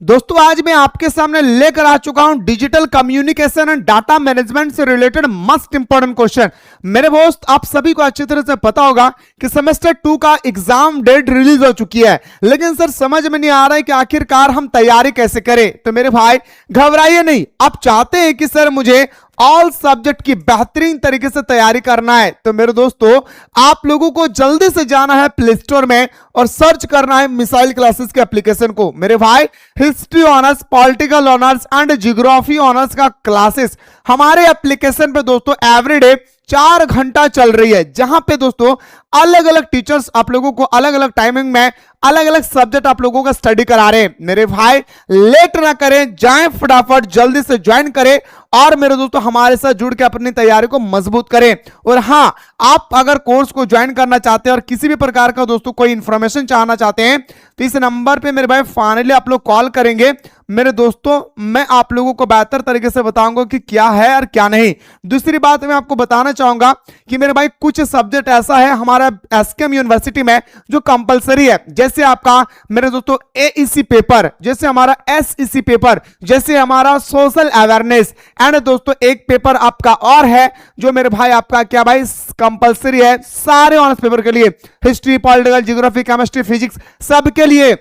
दोस्तों आज मैं आपके सामने लेकर आ चुका हूं digital communication and data management से रिलेटेड मस्ट इंपॉर्टेंट क्वेश्चन। मेरे दोस्त आप सभी को अच्छी तरह से पता होगा कि सेमेस्टर 2 का एग्जाम डेट रिलीज हो चुकी है, लेकिन सर समझ में नहीं आ रहा है कि आखिरकार हम तैयारी कैसे करें। तो मेरे भाई घबराइए नहीं, आप चाहते हैं कि सर मुझे ऑल सब्जेक्ट की बेहतरीन तरीके से तैयारी करना है, तो मेरे दोस्तों आप लोगों को जल्दी से जाना है प्ले स्टोर में और सर्च करना है मिसाइल क्लासेस के एप्लीकेशन को। मेरे भाई history honours, political honours and geography honours का क्लासेस हमारे एप्लीकेशन पे दोस्तों एवरीडे 4 घंटा चल रही है, जहां पे दोस्तों अलग अलग टीचर्स आप लोगों को अलग अलग टाइमिंग में अलग अलग सब्जेक्ट आप लोगों का स्टडी करा रहे हैं। मेरे भाई लेट ना करें, जाएं फटाफट जल्दी से ज्वाइन करें और मेरे दोस्तों हमारे साथ जुड़ के अपनी तैयारी को मजबूत करें। और हां, आप अगर कोर्स को ज्वाइन करना चाहते हैं और किसी भी प्रकार का दोस्तों कोई इंफॉर्मेशन चाहना चाहते हैं तो इस नंबर पे मेरे भाई फाइनली आप लोग कॉल करेंगे। मेरे दोस्तों मैं आप लोगों को बेहतर तरीके से बताऊंगा कि क्या है और क्या नहीं। दूसरी बात मैं आपको बताना चाहूंगा कि मेरे भाई कुछ सब्जेक्ट ऐसा है हमारा एसकेएम यूनिवर्सिटी में जो कंपलसरी है, जैसे आपका मेरे दोस्तों एईसी पेपर, जैसे हमारा एसईसी पेपर, जैसे हमारा सोशल अवेयरनेस एंड दोस्तों एक पेपर आपका और है जो मेरे भाई आपका क्या भाई कंपलसरी है सारे ऑनर्स पेपर के लिए, history, political, geography, chemistry, physics सबके लिए।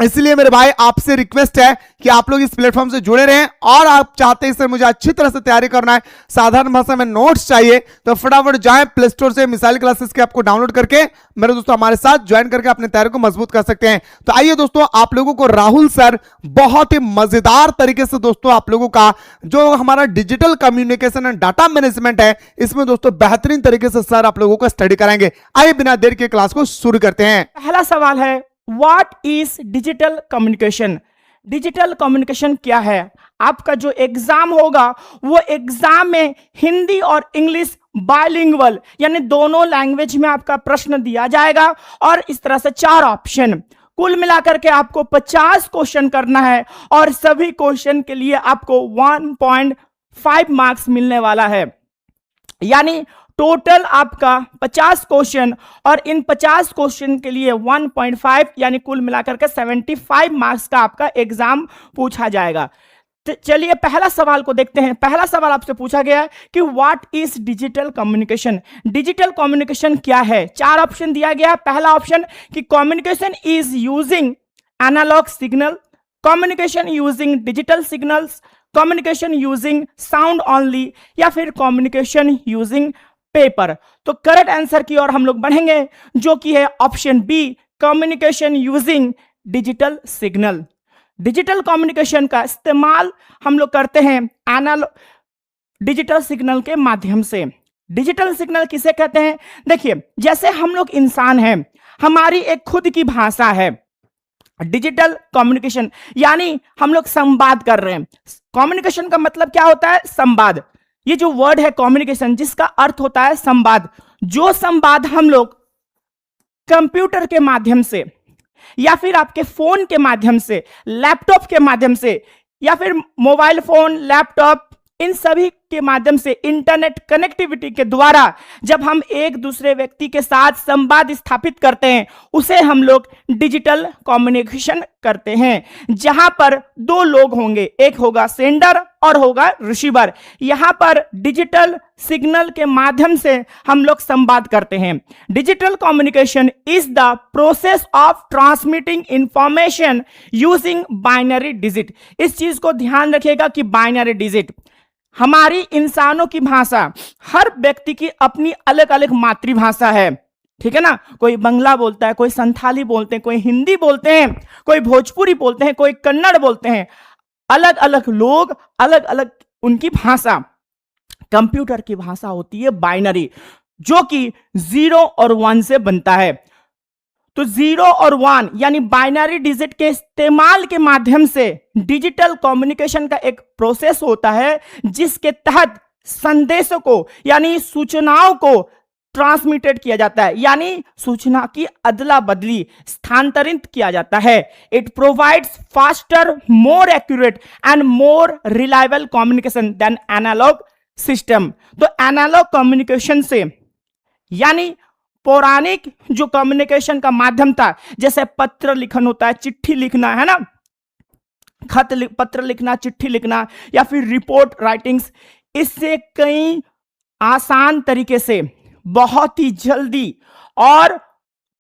इसलिए मेरे भाई आपसे रिक्वेस्ट है कि आप लोग इस प्लेटफॉर्म से जुड़े रहें और आप चाहते हैं सर मुझे अच्छी तरह से तैयारी करना है, साधारण भाषा में नोट्स चाहिए, तो फटाफट जाएं प्ले स्टोर से मिसाइल क्लासेस के आपको डाउनलोड करके मेरे दोस्तों हमारे साथ ज्वाइन करके अपनी तैयारी को मजबूत कर सकते हैं। तो आइए दोस्तों आप लोगों को राहुल सर बहुत ही मजेदार तरीके से दोस्तों आप लोगों का जो हमारा digital communication and data management है इसमें दोस्तों बेहतरीन तरीके से सर आप लोगों को स्टडी कराएंगे। आइए बिना देर के क्लास को शुरू करते हैं। पहला सवाल है, what is digital communication? Digital communication क्या है? आपका जो एग्जाम होगा वो एग्जाम में हिंदी और इंग्लिश बाइलिंगुअल यानी दोनों लैंग्वेज में आपका प्रश्न दिया जाएगा और इस तरह से 4 ऑप्शन, कुल मिलाकर के आपको 50 क्वेश्चन करना है और सभी क्वेश्चन के लिए आपको 1.5 मार्क्स मिलने वाला है। यानी टोटल आपका 50 क्वेश्चन और इन 50 क्वेश्चन के लिए 1.5 यानी कुल मिलाकर के 75 मार्क्स का आपका एग्जाम पूछा जाएगा। तो चलिए पहला सवाल को देखते हैं। पहला सवाल आपसे पूछा गया है कि what is digital communication? Digital communication क्या है? 4 ऑप्शन दिया गया है। पहला ऑप्शन कि communication is using analog signal, communication using digital signals, communication using sound only या फिर कम्युनिकेशन यूजिंग पेपर। तो करेक्ट आंसर की ओर हम लोग बढ़ेंगे जो कि है option B, communication using digital signal. Digital communication का इस्तेमाल हम लोग करते हैं एनालॉग डिजिटल सिग्नल के माध्यम से। डिजिटल सिग्नल किसे कहते हैं? देखिए जैसे हम लोग इंसान हैं, हमारी एक खुद की भाषा है। डिजिटल कम्युनिकेशन यानी हम लोग संवाद कर रहे हैं। कम्युनिकेशन का मतलब क्या होता है? संवाद। ये जो वर्ड है कम्युनिकेशन जिसका अर्थ होता है संवाद, जो संवाद हम लोग कंप्यूटर के माध्यम से या फिर आपके फोन के माध्यम से, लैपटॉप के माध्यम से या फिर मोबाइल फोन, लैपटॉप, इन सभी के माध्यम से इंटरनेट कनेक्टिविटी के द्वारा जब हम एक दूसरे व्यक्ति के साथ संवाद स्थापित करते हैं उसे हम लोग डिजिटल कम्युनिकेशन करते हैं। जहां पर 2 लोग होंगे, एक होगा सेंडर और होगा रिसीवर। यहां पर डिजिटल सिग्नल के माध्यम से हम लोग संवाद करते हैं। Digital communication is the process of transmitting information using binary digit. इस चीज को ध्यान रखिएगा कि बाइनरी डिजिट हमारी इंसानों की भाषा, हर व्यक्ति की अपनी अलग अलग मातृभाषा है, ठीक है ना। कोई बंगला बोलता है, कोई संथाली बोलते हैं, कोई हिंदी बोलते हैं, कोई भोजपुरी बोलते हैं, कोई कन्नड़ बोलते हैं। अलग अलग लोग, अलग अलग उनकी भाषा। कंप्यूटर की भाषा होती है बाइनरी जो कि 0 और 1 से बनता है। तो 0 और 1 यानी बाइनरी डिजिट के इस्तेमाल के माध्यम से डिजिटल कम्युनिकेशन का एक प्रोसेस होता है जिसके तहत संदेशों को यानी सूचनाओं को ट्रांसमिटेड किया जाता है, यानी सूचना की अदला बदली, स्थानांतरित किया जाता है। It provides faster, more accurate and more reliable communication than analog system. तो एनालॉग कम्युनिकेशन से यानी पौराणिक जो कम्युनिकेशन का माध्यम था, जैसे पत्र लिखन होता है, चिट्ठी लिखना है ना, पत्र लिखना, चिट्ठी लिखना या फिर रिपोर्ट राइटिंग्स, इससे कई आसान तरीके से, बहुत ही जल्दी और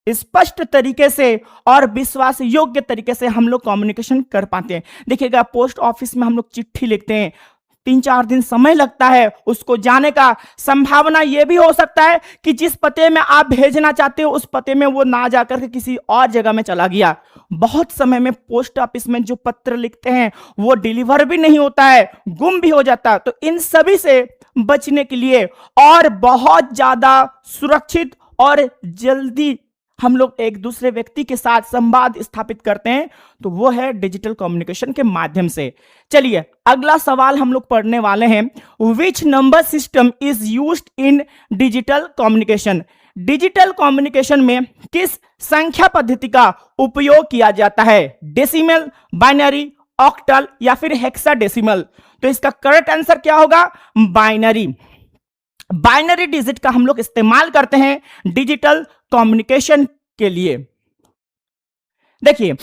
स्पष्ट तरीके से और विश्वास योग्य तरीके से हम लोग कम्युनिकेशन कर पाते हैं। देखिएगा, पोस्ट ऑफिस में हम लोग चिट्ठी लिखते हैं, 3-4 दिन समय लगता है उसको जाने का। संभावना यह भी हो सकता है कि जिस पते में आप भेजना चाहते हो उस पते में वो ना जाकर के किसी और जगह में चला गया। बहुत समय में पोस्ट ऑफिस में जो पत्र लिखते हैं वो डिलीवर भी नहीं होता है, गुम भी हो जाता है। तो इन सभी से बचने के लिए और बहुत ज्यादा सुरक्षित और जल्दी हम लोग एक दूसरे व्यक्ति के साथ संवाद स्थापित करते हैं, तो वो है डिजिटल कम्युनिकेशन के माध्यम से। चलिए अगला सवाल हम लोग पढ़ने वाले हैं, which number system is used in digital communication. Digital communication में किस संख्या पद्धति का उपयोग किया जाता है? डेसिमल, बाइनरी, ऑक्टल या फिर हेक्साडेसिमल? तो इसका करेक्ट आंसर क्या होगा? बाइनरी। बाइनरी डिजिट का हम लोग इस्तेमाल करते हैं डिजिटल कम्युनिकेशन के लिए। देखिए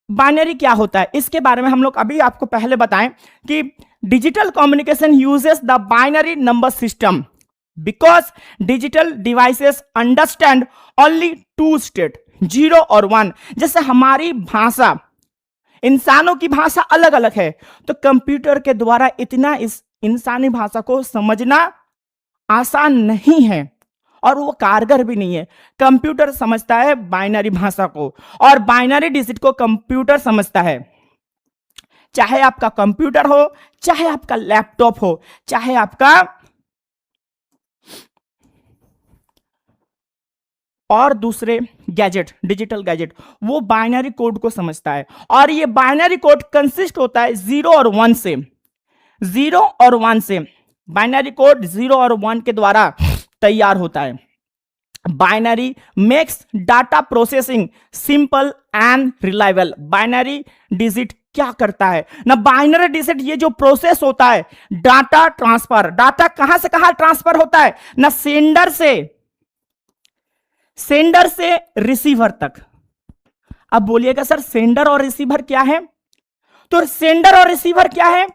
बाइनरी क्या होता है, इसके बारे में हम लोग अभी आपको पहले बताएं कि digital communication uses the binary number system because digital devices understand only 2 state, 0 और 1। जैसे हमारी भाषा, इंसानों की भाषा अलग अलग है, तो कंप्यूटर के द्वारा इतना इस इंसानी भाषा को समझना आसान नहीं है और वो कारगर भी नहीं है। कंप्यूटर समझता है बाइनरी भाषा को और बाइनरी डिजिट को कंप्यूटर समझता है। चाहे आपका कंप्यूटर हो, चाहे आपका लैपटॉप हो, चाहे आपका और दूसरे गैजेट, डिजिटल गैजेट, वो बाइनरी कोड को समझता है। और ये बाइनरी कोड कंसिस्ट होता है 0 और 1 से। 0 और 1 से बाइनरी कोड 0 और 1 के द्वारा तैयार होता है। Binary makes data processing simple and reliable. Binary digit क्या करता है ना? बाइनरी डिजिट ये जो प्रोसेस होता है, डाटा ट्रांसफर, डाटा कहां से कहां ट्रांसफर होता है ना? सेंडर से रिसीवर तक। अब बोलिएगा सर सेंडर और रिसीवर क्या है? तो सेंडर और रिसीवर क्या है?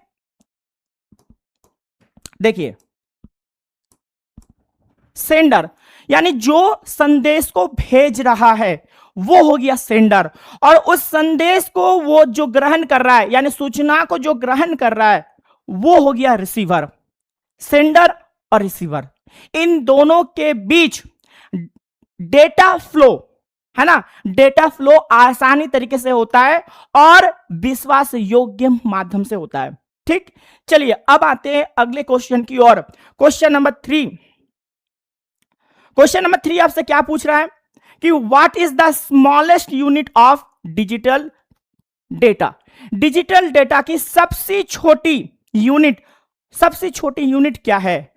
देखिए, सेंडर यानी जो संदेश को भेज रहा है वो हो गया सेंडर, और उस संदेश को वो जो ग्रहण कर रहा है यानी सूचना को जो ग्रहण कर रहा है वो हो गया रिसीवर। सेंडर और रिसीवर, इन दोनों के बीच डेटा फ्लो है ना, डेटा फ्लो आसानी तरीके से होता है और विश्वास योग्य माध्यम से होता है। ठीक, चलिए अब आते हैं अगले क्वेश्चन की ओर। Question number 3। क्वेश्चन नंबर 3 आपसे क्या पूछ रहा है कि what is the smallest unit of digital data. Digital data की सबसे छोटी यूनिट क्या है?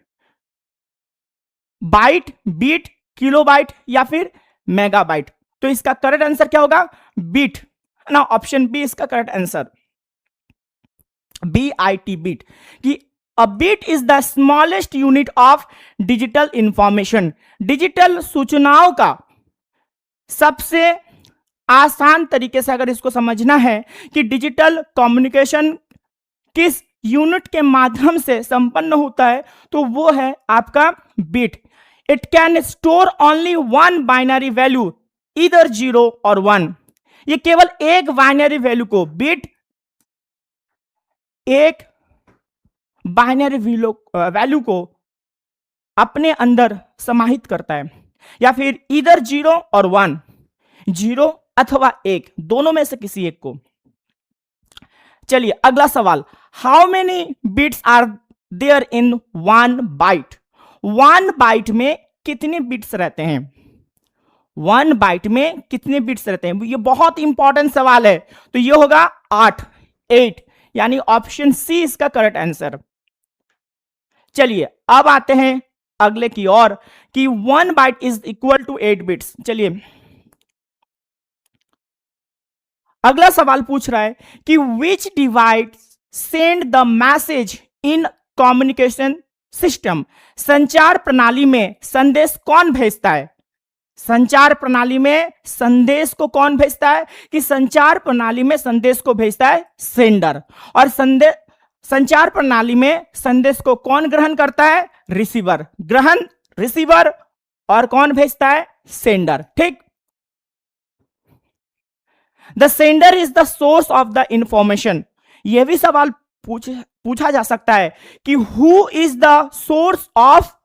बाइट, बीट, किलोबाइट या फिर मेगाबाइट? तो इसका करेक्ट आंसर क्या होगा? बीट ना, ऑप्शन बी इसका करेक्ट आंसर, BIT, बीट। कि a bit is the smallest unit of digital information. डिजिटल सूचनाओं का सबसे आसान तरीके से अगर इसको समझना है कि डिजिटल कम्युनिकेशन किस यूनिट के माध्यम से संपन्न होता है, तो वो है आपका bit. It can store only 1 binary value, इधर 0 और 1। ये केवल एक बाइनरी वैल्यू को, बीट एक बाइनरी वैल्यू को अपने अंदर समाहित करता है, या फिर इधर 0 और 1, 0 अथवा 1, दोनों में से किसी एक को। चलिए अगला सवाल, how many bits are there in 1 byte. 1 byte में कितने बिट्स रहते हैं? 1 बाइट में कितने बिट्स रहते हैं? ये बहुत इंपॉर्टेंट सवाल है। तो ये होगा 8, यानी ऑप्शन सी इसका करेक्ट आंसर। चलिए अब आते हैं अगले की ओर कि 1 byte is equal to 8 bits. चलिए अगला सवाल पूछ रहा है कि which device send the message in communication system. संचार प्रणाली में संदेश कौन भेजता है? संचार प्रणाली में संदेश को कौन भेजता है? कि संचार प्रणाली में संदेश को भेजता है सेंडर, और संचार प्रणाली में संदेश को कौन ग्रहण करता है? रिसीवर। ग्रहण रिसीवर, और कौन भेजता है? सेंडर। ठीक। The sender is the source of the information. यह भी सवाल पूछा जा सकता है कि who is the source of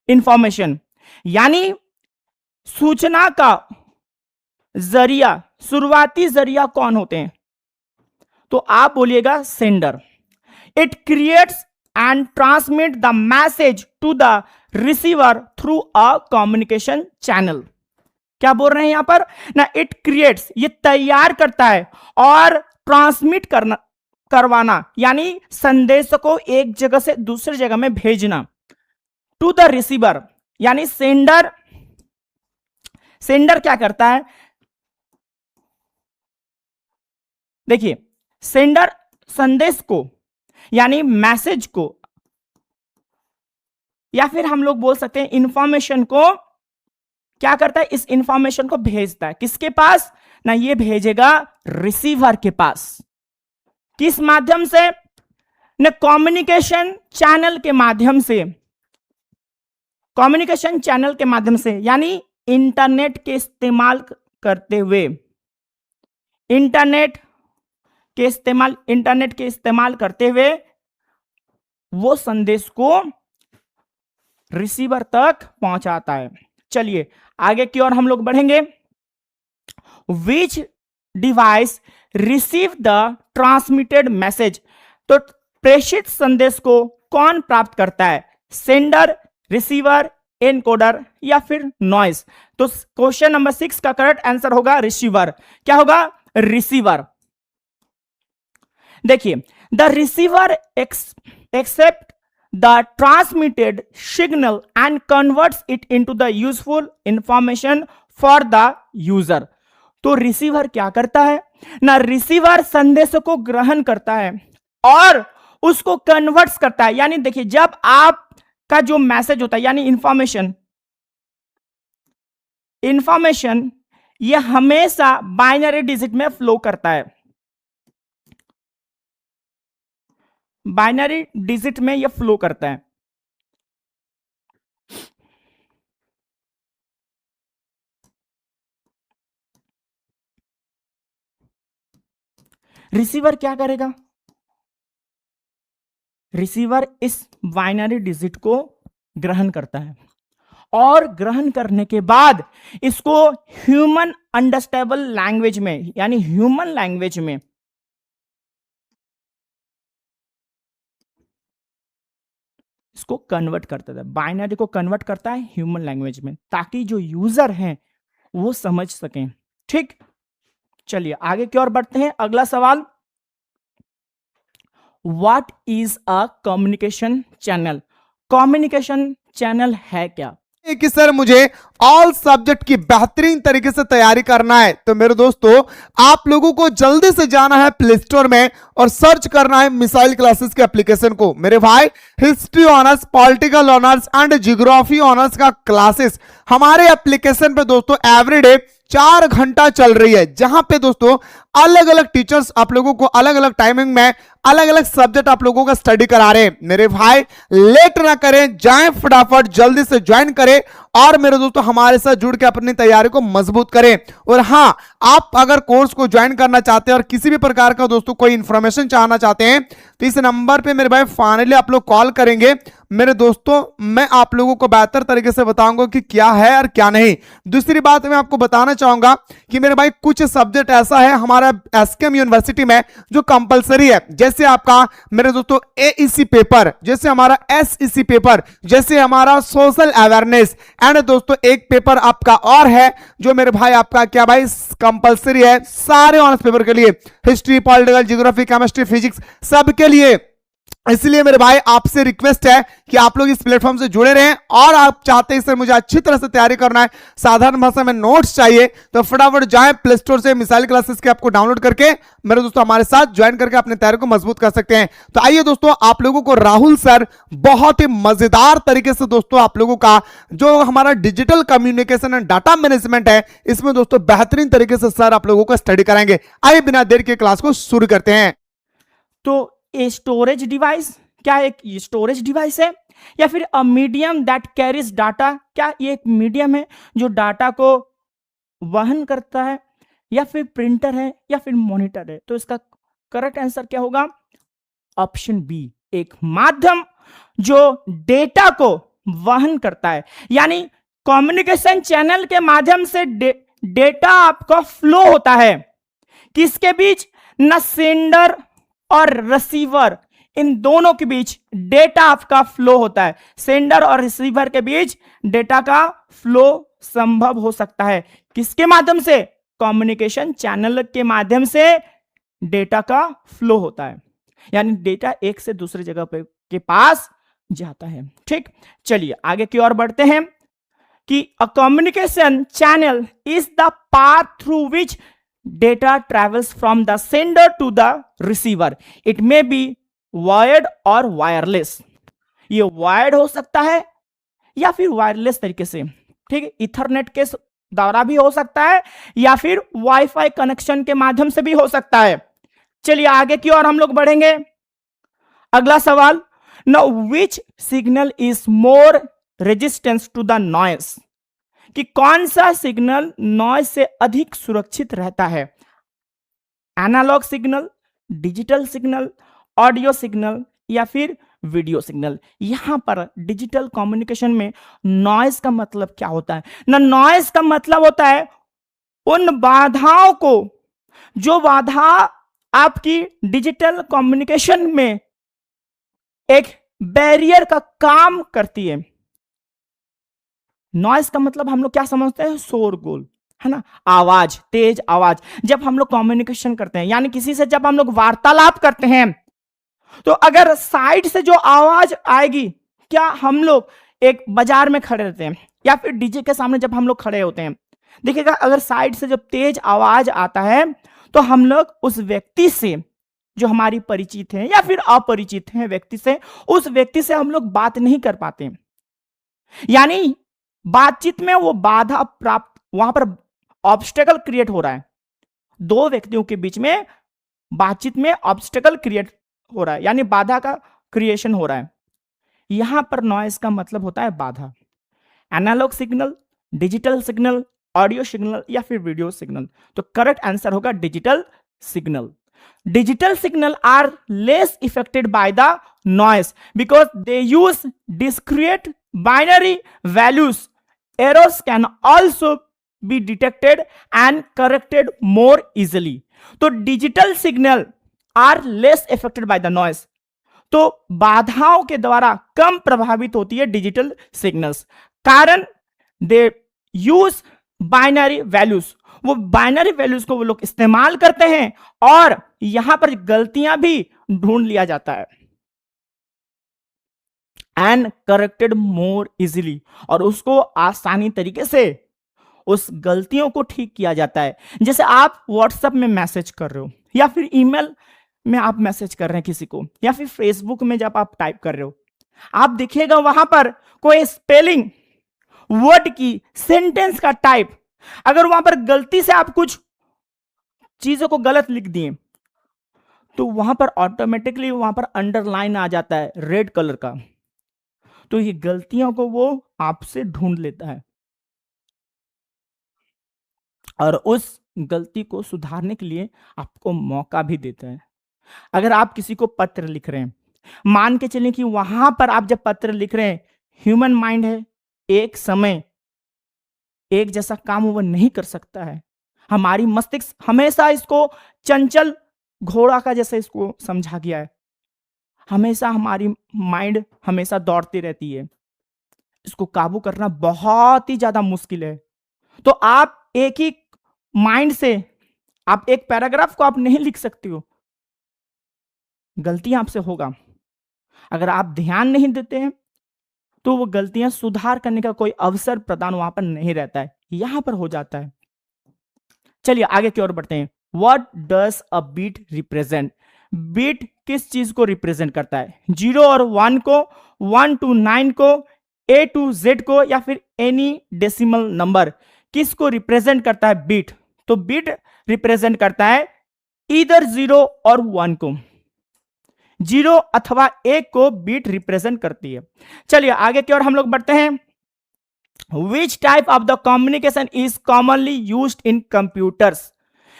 information, यानी सूचना का जरिया, शुरुआती जरिया कौन होते हैं? तो आप बोलिएगा sender. It creates and transmit the message to the receiver through a communication channel. क्या बोल रहे हैं यहां पर ना? इट क्रिएट्स, ये तैयार करता है, और ट्रांसमिट करवाना, यानी संदेश को एक जगह से दूसरी जगह में भेजना, टू द रिसीवर, यानी सेंडर क्या करता है? देखिए, सेंडर संदेश को, यानी मैसेज को, या फिर हम लोग बोल सकते हैं इंफॉर्मेशन को क्या करता है? इस इंफॉर्मेशन को भेजता है किसके पास ना? ये भेजेगा रिसीवर के पास। किस माध्यम से? न कम्युनिकेशन चैनल के माध्यम से। कम्युनिकेशन चैनल के माध्यम से, यानी इंटरनेट के इस्तेमाल करते हुए, इंटरनेट के इस्तेमाल करते हुए वो संदेश को रिसीवर तक पहुंचाता है। चलिए आगे की ओर हम लोग बढ़ेंगे। विच device receive the transmitted message. तो प्रेषित संदेश को कौन प्राप्त करता है? सेंडर, रिसीवर, एनकोडर, या फिर नॉइस। तो क्वेश्चन नंबर 6 का करेक्ट आंसर होगा रिसीवर। क्या होगा? रिसीवर। देखिए, the receiver accept the transmitted signal and converts it into the useful information for the user. तो रिसीवर क्या करता है ना? रिसीवर संदेश को ग्रहण करता है और उसको कन्वर्ट्स करता है। यानी देखिए, जब आपका जो मैसेज होता है, यानी इंफॉर्मेशन ये हमेशा बाइनरी डिजिट में फ्लो करता है। बाइनरी डिजिट में यह फ्लो करता है। रिसीवर क्या करेगा? रिसीवर इस बाइनरी डिजिट को ग्रहण करता है, और ग्रहण करने के बाद इसको ह्यूमन अंडरस्टैंडेबल लैंग्वेज में, यानी ह्यूमन लैंग्वेज में इसको कन्वर्ट करता है। बाइनरी को कन्वर्ट करता है ह्यूमन लैंग्वेज में, ताकि जो यूजर हैं वो समझ सकें। ठीक, चलिए आगे की ओर बढ़ते हैं। अगला सवाल, what is a communication channel? Communication channel है क्या? कि सर मुझे ऑल सब्जेक्ट की बेहतरीन तरीके से तैयारी करना है, तो मेरे दोस्तों आप लोगों को जल्दी से जाना है प्ले स्टोर में और सर्च करना है मिसाइल क्लासेस के एप्लीकेशन को। मेरे भाई, history honours, political honours and geography honours का क्लासेस हमारे एप्लीकेशन पे दोस्तों एवरीडे 4 घंटा चल रही है, जहां पे दोस्तों अलग अलग टीचर्स आप लोगों को अलग अलग टाइमिंग में अलग अलग सब्जेक्ट आप लोगों का स्टडी करा रहे हैं। मेरे भाई लेट ना करें, जाएं फटाफट, जल्दी से ज्वाइन करें और मेरे दोस्तों हमारे साथ जुड़ के अपनी तैयारी को मजबूत करें। और हां, आप अगर कोर्स को ज्वाइन करना चाहते हैं और किसी भी प्रकार का दोस्तों कोई इंफॉर्मेशन चाहना चाहते हैं, तो इस नंबर पे मेरे भाई फाइनली आप लोग कॉल करेंगे। मेरे दोस्तों मैं आप लोगों को बेहतर तरीके से बताऊंगा कि क्या है और क्या नहीं। दूसरी बात मैं आपको बताना चाहूंगा कि मेरे भाई कुछ सब्जेक्ट ऐसा है हमारा एसकेएम यूनिवर्सिटी में जो कंपलसरी है, जैसे आपका मेरे दोस्तों एईसी पेपर, जैसे हमारा एसईसी पेपर, जैसे हमारा सोशल अवेयरनेस, एंड दोस्तों एक पेपर आपका और है जो मेरे भाई आपका क्या भाई कंपलसरी है सारे ऑनर्स पेपर के लिए, history, political, geography, chemistry, physics, सबके लिए इसलिए मेरे भाई आपसे रिक्वेस्ट है कि आप लोग इस प्लेटफॉर्म से जुड़े रहें, और आप चाहते हैं सर मुझे अच्छी तरह से तैयारी करना है, साधारण भाषा में नोट्स चाहिए, तो फटाफट जाएं प्ले स्टोर से मिसाइल क्लासेस के आपको डाउनलोड करके मेरे दोस्तों हमारे साथ ज्वाइन करके अपने तैयारी को मजबूत कर सकते हैं। तो आइए दोस्तों, आप लोगों को राहुल सर बहुत ही मजेदार तरीके से दोस्तों आप लोगों का जो हमारा digital communication and data management है, इसमें दोस्तों बेहतरीन तरीके से सर आप लोगों को स्टडी कराएंगे। आइए बिना देर के क्लास को शुरू करते हैं। तो ए स्टोरेज डिवाइस क्या एक स्टोरेज डिवाइस है, या फिर a medium that carries data, क्या ये एक मीडियम है जो डाटा को वहन करता है, या फिर प्रिंटर है, या फिर मॉनिटर है? तो इसका करेक्ट आंसर क्या होगा? ऑप्शन बी, एक माध्यम जो डेटा को वहन करता है। यानी कम्युनिकेशन चैनल के माध्यम से डेटा आपका फ्लो होता है, किसके बीच? न सेंडर और रिसीवर, इन दोनों के बीच डेटा आपका फ्लो होता है। सेंडर और रिसीवर के बीच डेटा का फ्लो संभव हो सकता है, किसके माध्यम से? कम्युनिकेशन चैनल के माध्यम से डेटा का फ्लो होता है, यानी डेटा एक से दूसरी जगह पे के पास जाता है। ठीक, चलिए आगे की ओर बढ़ते हैं कि a communication channel is the path through which data travels from the sender to the receiver. It may be wired और वायरलेस। ये वायर्ड हो सकता है या फिर वायरलेस तरीके से, ठीक है, इथरनेट के द्वारा भी हो सकता है, या फिर वाईफाई कनेक्शन के माध्यम से भी हो सकता है। चलिए आगे की ओर हम लोग बढ़ेंगे। अगला सवाल, now which signal is more resistance to the noise, कि कौन सा सिग्नल नॉइस से अधिक सुरक्षित रहता है? Analog signal, digital signal, audio signal, या फिर वीडियो सिग्नल? यहां पर डिजिटल कम्युनिकेशन में नॉइस का मतलब क्या होता है ना? नॉइस का मतलब होता है उन बाधाओं को, जो बाधा आपकी डिजिटल कम्युनिकेशन में एक बैरियर का काम करती है। नॉइस का मतलब हम लोग क्या समझते हैं? शोरगुल, है ना, आवाज, तेज आवाज। जब हम लोग कम्युनिकेशन करते हैं, यानी किसी से जब हम लोग वार्तालाप करते हैं, तो अगर साइड से जो आवाज आएगी, क्या हम लोग एक बाजार में खड़े रहते हैं या फिर डीजे के सामने जब हम लोग खड़े होते हैं, देखिएगा अगर साइड से जब तेज आवाज आता है तो हम लोग उस व्यक्ति से, जो हमारी परिचित है या फिर अपरिचित है व्यक्ति से, उस व्यक्ति से हम लोग बात नहीं कर पाते। यानी बातचीत में वो बाधा प्राप्त, वहां पर ऑब्स्टेकल क्रिएट हो रहा है। दो व्यक्तियों के बीच में बातचीत में ऑब्स्टेकल क्रिएट हो रहा है, यानी बाधा का क्रिएशन हो रहा है। यहां पर नॉइस का मतलब होता है बाधा। Analog signal, digital signal, audio signal, या फिर वीडियो सिग्नल? तो करेक्ट आंसर होगा digital signal. Digital signal are less affected by the noise because they use discrete binary values. Errors can also be detected and corrected more easily. तो digital signal are less affected by the noise, तो बाधाओं के द्वारा कम प्रभावित होती है digital signals, कारण दे use binary values, वो बाइनरी वैल्यूज को वो लोग इस्तेमाल करते हैं और यहां पर गलतियां भी ढूंढ लिया जाता है, एंड करेक्टेड मोर इजिली, और उसको आसानी तरीके से उस गलतियों को ठीक किया जाता है। जैसे आप व्हाट्सएप में मैसेज कर रहे हो, या फिर ईमेल में आप मैसेज कर रहे हैं किसी को, या फिर फेसबुक में जब आप टाइप कर रहे हो, आप देखिएगा वहां पर कोई स्पेलिंग, वर्ड की, सेंटेंस का टाइप, अगर वहां पर गलती से आप कुछ चीजों को गलत लिख दिए तो वहां पर ऑटोमेटिकली वहां पर अंडरलाइन आ जाता है रेड कलर का, तो ये गलतियों को वो आपसे ढूंढ लेता है और उस गलती को सुधारने के लिए आपको मौका भी देता है। अगर आप किसी को पत्र लिख रहे हैं, मान के चलें कि वहां पर आप जब पत्र लिख रहे हैं, ह्यूमन माइंड है, एक समय एक जैसा काम वो नहीं कर सकता है। हमारी मस्तिष्क हमेशा इसको चंचल घोड़ा का जैसा इसको समझा गया है, हमेशा हमारी माइंड हमेशा दौड़ती रहती है, इसको काबू करना बहुत ही ज्यादा मुश्किल है। तो आप एक ही माइंड से आप एक पैराग्राफ को आप नहीं लिख सकते हो, गलतियां आपसे होगा, अगर आप ध्यान नहीं देते हैं तो वो गलतियां सुधार करने का कोई अवसर प्रदान वहां पर नहीं रहता है, यहां पर हो जाता है। चलिए आगे की ओर बढ़ते हैं। What does a bit represent? Bit किस चीज को रिप्रेजेंट करता है? 0 और 1 को, 1 to 9 को, A to Z को, या फिर एनी डेसिमल नंबर किसको रिप्रेजेंट करता है बीट? तो बीट रिप्रेजेंट करता है इधर 0 और 1 को, 0 अथवा 1 को बीट रिप्रेजेंट करती है। चलिए आगे की ओर हम लोग बढ़ते हैं। Which type of the communication is commonly used in computers?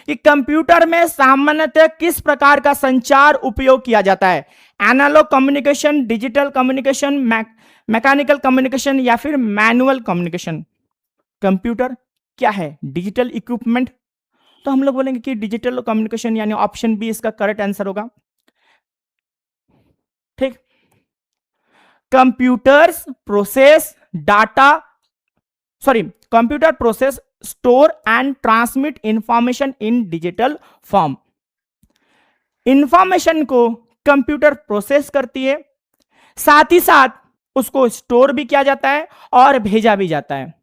कि कंप्यूटर में सामान्यतः किस प्रकार का संचार उपयोग किया जाता है? Analog communication, digital communication, mechanical communication, या फिर मैनुअल कम्युनिकेशन? कंप्यूटर क्या है? Digital equipment. तो हम लोग बोलेंगे कि डिजिटल कम्युनिकेशन, यानी ऑप्शन बी इसका करेक्ट आंसर होगा। ठीक। Computers process data, computer process, store and transmit information in digital form. Information को कंप्यूटर प्रोसेस करती है, साथ ही साथ उसको स्टोर भी किया जाता है और भेजा भी जाता है।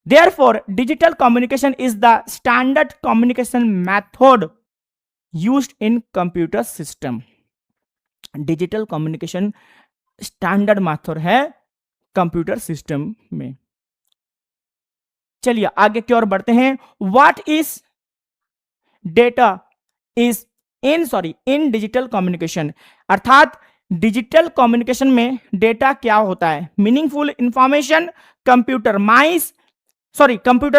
Therefore, digital communication is the standard communication method used in computer system. Digital communication standard method है कंप्यूटर सिस्टम में। चलिए आगे की ओर बढ़ते हैं। What is data is in digital communication? अर्थात डिजिटल कम्युनिकेशन में डेटा क्या होता है? Meaningful information, computer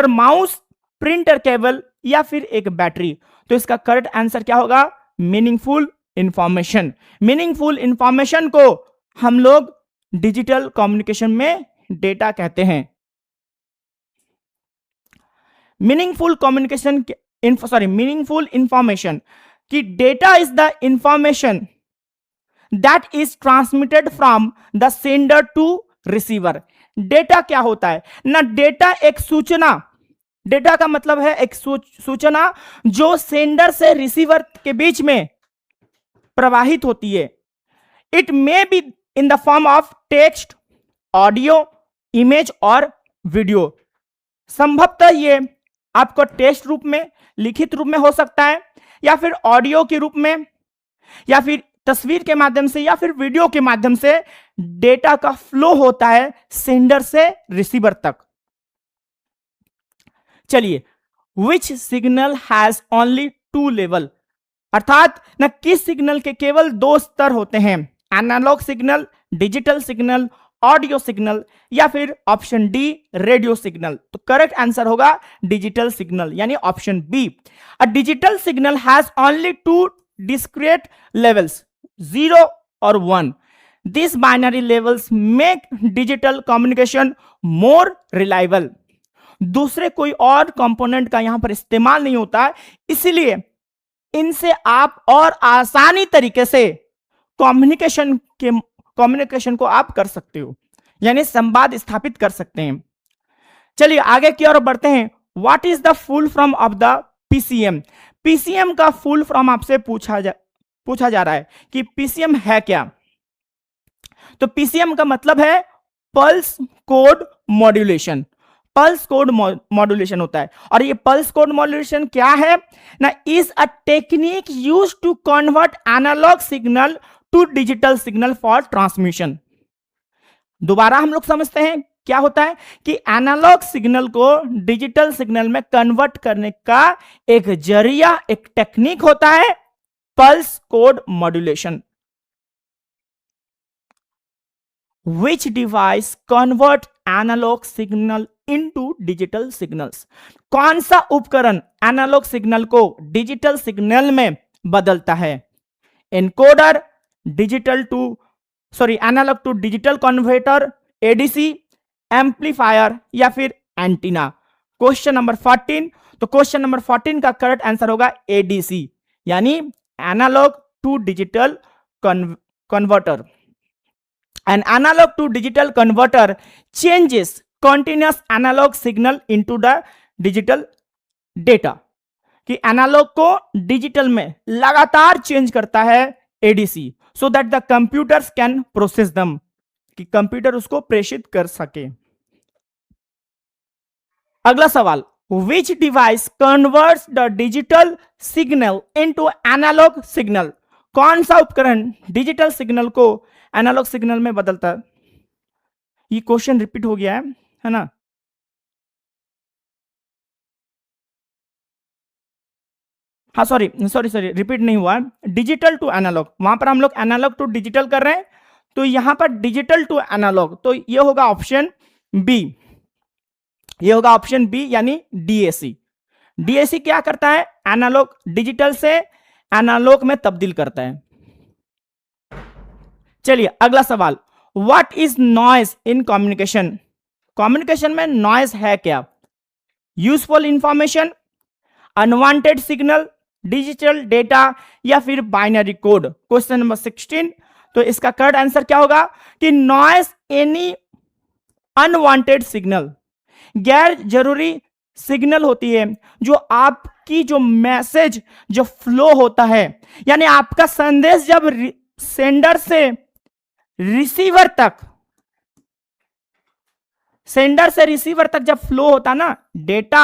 mouse, printer cable, या फिर एक बैटरी? तो इसका करेक्ट आंसर क्या होगा? Meaningful information. मीनिंगफुल इंफॉर्मेशन को हम लोग डिजिटल कम्युनिकेशन में डेटा कहते हैं। मीनिंगफुल इंफॉर्मेशन कि data is the information that is transmitted from the sender to receiver. Data क्या होता है ना? डेटा एक सूचना, डेटा का मतलब है एक सूचना जो सेंडर से रिसीवर के बीच में प्रवाहित होती है। It may be in the form of text, audio, image और वीडियो। संभवतः ये आपको टेक्स्ट रूप में, लिखित रूप में हो सकता है, या फिर ऑडियो के रूप में, या फिर तस्वीर के माध्यम से, या फिर वीडियो के माध्यम से डेटा का फ्लो होता है सेंडर से रिसीवर तक। चलिए, विच सिग्नल हैज ओनली 2 लेवल? अर्थात न किस सिग्नल के केवल 2 स्तर होते हैं? Analog signal, digital signal, audio signal, या फिर ऑप्शन डी रेडियो सिग्नल? तो करेक्ट आंसर होगा डिजिटल सिग्नल, यानी option B. A digital signal has only 2 discrete levels, 0 और 1. These binary levels make digital communication more reliable. दूसरे कोई और component का यहां पर इस्तेमाल नहीं होता है, इसलिए इनसे आप और आसानी तरीके से कम्युनिकेशन को आप कर सकते हो, यानी संवाद स्थापित कर सकते हैं। चलिए आगे की ओर बढ़ते हैं। What is the full form of the PCM? PCM का फुल फॉर्म आपसे पूछा जा रहा है कि पीसीएम है क्या? तो पीसीएम का मतलब है pulse code modulation. Pulse code modulation होता है, और ये पल्स कोड मॉड्यूलेशन क्या है ना? Is a technique used to convert analog signal to digital signal for transmission. दोबारा हम लोग समझते हैं क्या होता है कि एनालॉग सिग्नल को डिजिटल सिग्नल में कन्वर्ट करने का एक जरिया, एक टेक्निक होता है pulse code modulation. Which device convert analog signal into digital signals? कौन सा उपकरण एनालॉग सिग्नल को डिजिटल सिग्नल में बदलता है? Encoder, analog to digital converter, ADC, amplifier, या फिर एंटीना? Question number 14। तो क्वेश्चन नंबर 14 का करेक्ट आंसर होगा एडीसी, यानी analog to digital converter. An analog to digital converter changes continuous analog signal into the digital data। कि analog को digital में लगातार चेंज करता है ADC, so that the computers can process them, कि computer उसको प्रेषित कर सके। अगला सवाल, which device converts the digital signal into analog signal, कौन सा उपकरण डिजिटल सिग्नल को एनालॉग सिग्नल में बदलता है? ये क्वेश्चन रिपीट हो गया है ना? हाँ, सॉरी रिपीट नहीं हुआ, डिजिटल टू एनालॉग, वहां पर हम लोग एनालॉग टू डिजिटल कर रहे हैं, तो यहां पर डिजिटल टू एनालॉग, तो ये होगा ऑप्शन बी, ये होगा ऑप्शन बी यानी डीएसी। डीएसी क्या करता है? एनालॉग डिजिटल से एनालॉग में तब्दील करता है। चलिए अगला सवाल, what is noise in communication, communication में नॉइज है क्या? Useful information, unwanted signal, digital data या फिर बाइनरी कोड। क्वेश्चन नंबर 16, तो इसका करेक्ट आंसर क्या होगा कि नॉइज एनी अनवांटेड सिग्नल, गैर जरूरी सिग्नल होती है जो आपकी जो मैसेज जो फ्लो होता है, यानी आपका संदेश जब सेंडर से रिसीवर तक, सेंडर से रिसीवर तक जब फ्लो होता ना, डेटा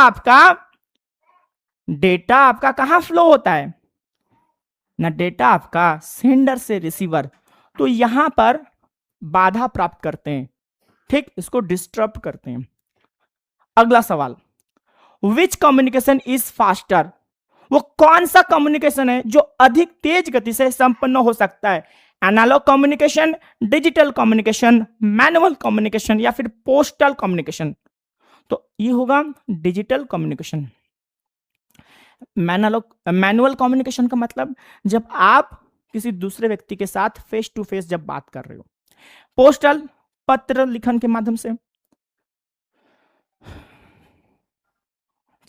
आपका कहां फ्लो होता है ना, डेटा आपका सेंडर से रिसीवर, तो यहां पर बाधा प्राप्त करते हैं, ठीक, इसको डिस्टर्ब करते हैं। अगला सवाल, विच कम्युनिकेशन इज फास्टर, वो कौन सा कम्युनिकेशन है जो अधिक तेज गति से संपन्न हो सकता है? Analog communication, digital communication, manual communication या फिर पोस्टल कम्युनिकेशन? तो ये होगा डिजिटल कम्युनिकेशन। मैनुअल कम्युनिकेशन का मतलब जब आप किसी दूसरे व्यक्ति के साथ फेस टू फेस जब बात कर रहे हो। पोस्टल, पत्र लिखन के माध्यम से।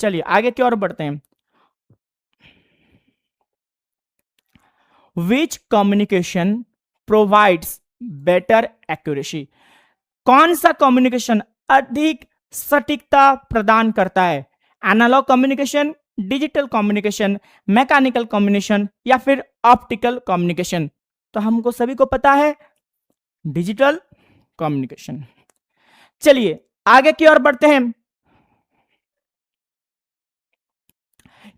चलिए आगे की ओर बढ़ते हैं। Which communication provides better accuracy, कौन सा कम्युनिकेशन अधिक सटीकता प्रदान करता है? Analog communication, digital communication, mechanical communication या फिर ऑप्टिकल कम्युनिकेशन? तो हमको सभी को पता है डिजिटल कम्युनिकेशन। चलिए आगे की ओर बढ़ते हैं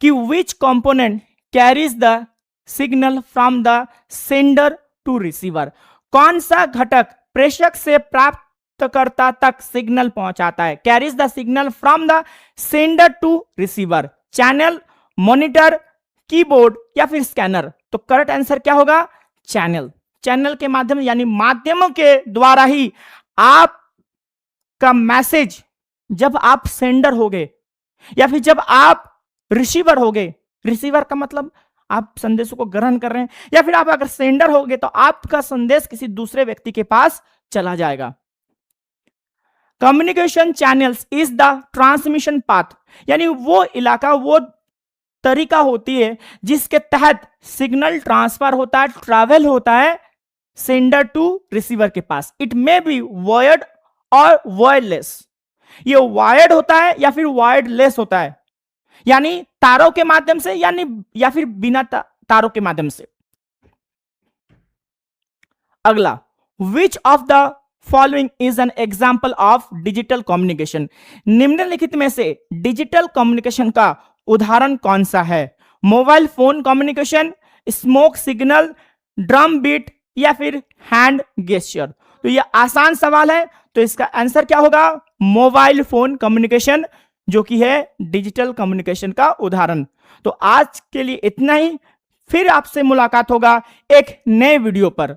कि which component carries the signal from the sender to receiver, कौन सा घटक प्रेषक से प्राप्तकर्ता तक सिग्नल पहुंचाता है? Carries the signal from the sender to receiver, channel, monitor, keyboard या फिर स्कैनर? तो करेक्ट आंसर क्या होगा? चैनल। चैनल के माध्यम यानी माध्यमों के द्वारा ही आपका मैसेज जब आप सेंडर होगे या फिर जब आप रिसीवर होगे, रिसीवर का मतलब आप संदेशों को ग्रहण कर रहे हैं, या फिर आप अगर सेंडर होगे तो आपका संदेश किसी दूसरे व्यक्ति के पास चला जाएगा। Communication channels is the transmission path, यानी वो इलाका, वो तरीका होती है जिसके तहत सिग्नल ट्रांसफर होता है, ट्रैवल होता है सेंडर टू रिसीवर के पास। इट मे बी वायर्ड और वायरलेस, ये वायर्ड होता है या फिर वायरलेस होता है, यानी तारों के माध्यम से यानी या फिर बिना तारों के माध्यम से। अगला, which of the following is an example of digital communication, निम्नलिखित में से डिजिटल कम्युनिकेशन का उदाहरण कौन सा है? Mobile phone communication, smoke signal, drum beat या फिर हैंड गेस्चर? तो यह आसान सवाल है, तो इसका आंसर क्या होगा? मोबाइल फोन कम्युनिकेशन, जो कि है डिजिटल कम्युनिकेशन का उदाहरण। तो आज के लिए इतना ही, फिर आपसे मुलाकात होगा एक नए वीडियो पर।